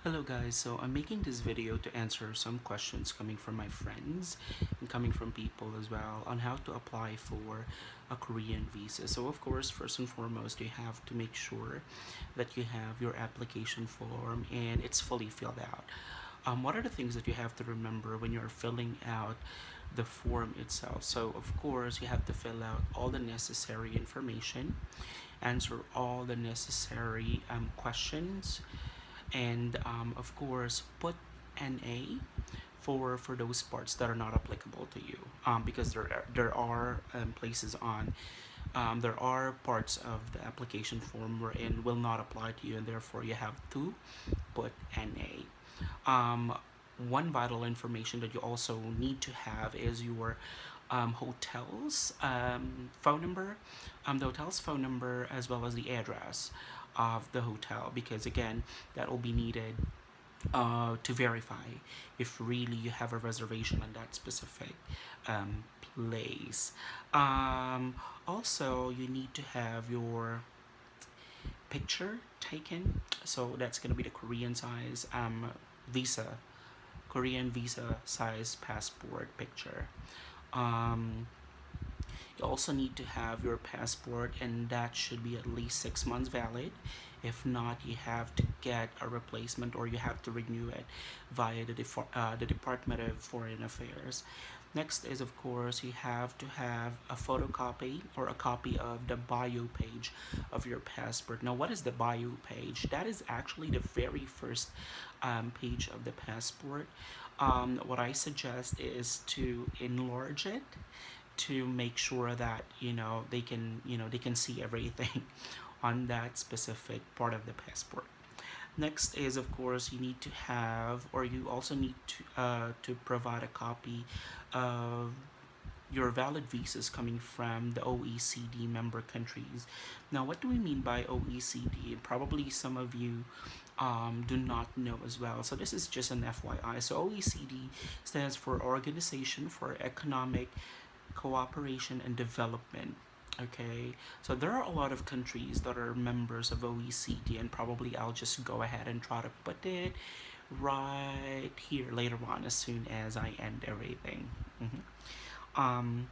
Hello guys, so I'm making this video to answer some questions coming from my friends and coming from people as well on how to apply for a Korean visa. So of course, first and foremost, you have to make sure that you have your application form and it's fully filled out. What are the things that you have to remember when you're filling out the form itself? So of course, you have to fill out all the necessary information, answer all the necessary questions, and of course put NA for those parts that are not applicable to you, because there are places on there are parts of the application form wherein will not apply to you, and therefore you have to put NA. One vital information that you also need to have is your hotel's phone number, the hotel's phone number, as well as the address of the hotel, because again, that will be needed to verify if really you have a reservation on that specific place. Um, Also, you need to have your picture taken, so that's gonna be the Korean size visa, Korean visa size passport picture. Um, You also need to have your passport, and that should be at least 6 months valid. If not, you have to get a replacement or you have to renew it via the Department of Foreign Affairs. Next is, of course, you have to have a photocopy or a copy of the bio page of your passport. Now, what is the bio page? That is actually the very first page of the passport. What I suggest is to enlarge it to make sure that they can see everything on that specific part of the passport. Next is, of course, you need to have, or you also need to provide a copy of your valid visas coming from the OECD member countries. Now, what do we mean by OECD? Probably some of you do not know as well. So this is just an FYI. So OECD stands for Organization for Economic Cooperation and Development. Okay, so there are a lot of countries that are members of OECD, and probably I'll just go ahead and try to put it right here later on as soon as I end everything. Mhm. Um,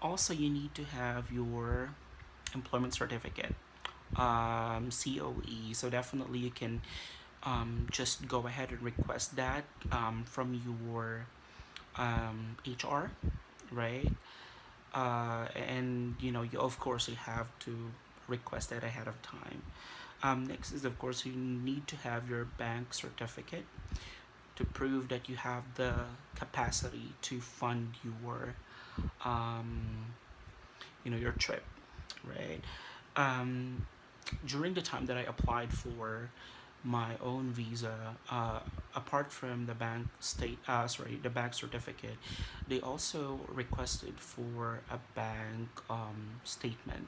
Also, you need to have your employment certificate, COE. So definitely you can just go ahead and request that from your HR, right? And you of course you have to request that ahead of time. Next is, of course, you need to have your bank certificate to prove that you have the capacity to fund um, your trip, right? um, During the time that I applied for my own visa, apart from the bank certificate, they also requested for a bank statement.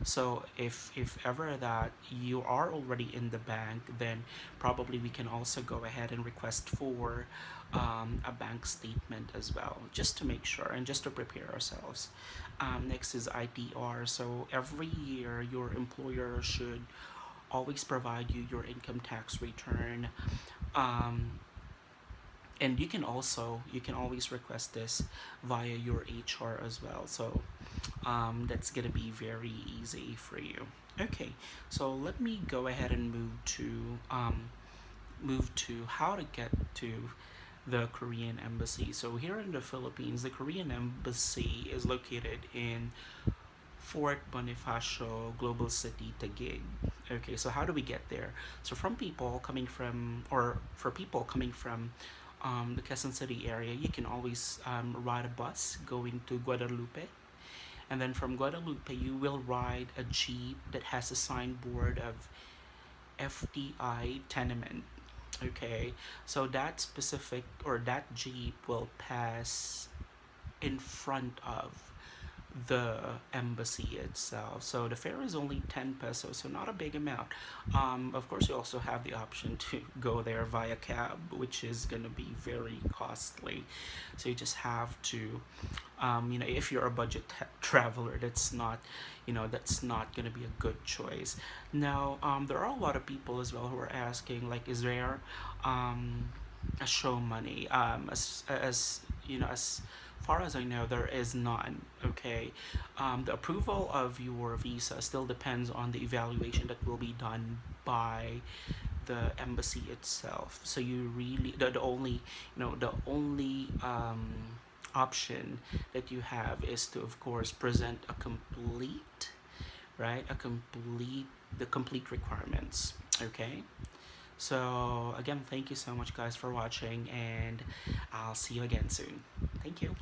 So if ever that you are already in the bank, then probably we can also go ahead and request for a bank statement as well, just to make sure and just to prepare ourselves. Next is ITR. So every year, your employer should always provide you your income tax return. Um, and you can always request this via your HR as well. So that's gonna be very easy for you. Okay, so let me go ahead and move to how to get to the Korean embassy. So here in the Philippines, the Korean embassy is located in Fort Bonifacio Global City, Taguig. Okay, so how do we get there? So for people coming from the Quezon City area, you can always ride a bus going to Guadalupe, and then from Guadalupe you will ride a jeep that has a signboard of FDI tenement. Okay, so that jeep will pass in front of the embassy itself. So the fare is only 10 pesos, so not a big amount. Of course, you also have the option to go there via cab, which is going to be very costly. So you just have to, if you're a budget traveler, that's not going to be a good choice. Now, there are a lot of people as well who are asking, like, is there um, a show money? As far as I know, there is none. Okay, the approval of your visa still depends on the evaluation that will be done by the embassy itself. So you really the only option that you have is to, of course, present a complete, right, a complete the complete requirements. Okay, so again, thank you so much, guys, for watching, and I'll see you again soon. Thank you.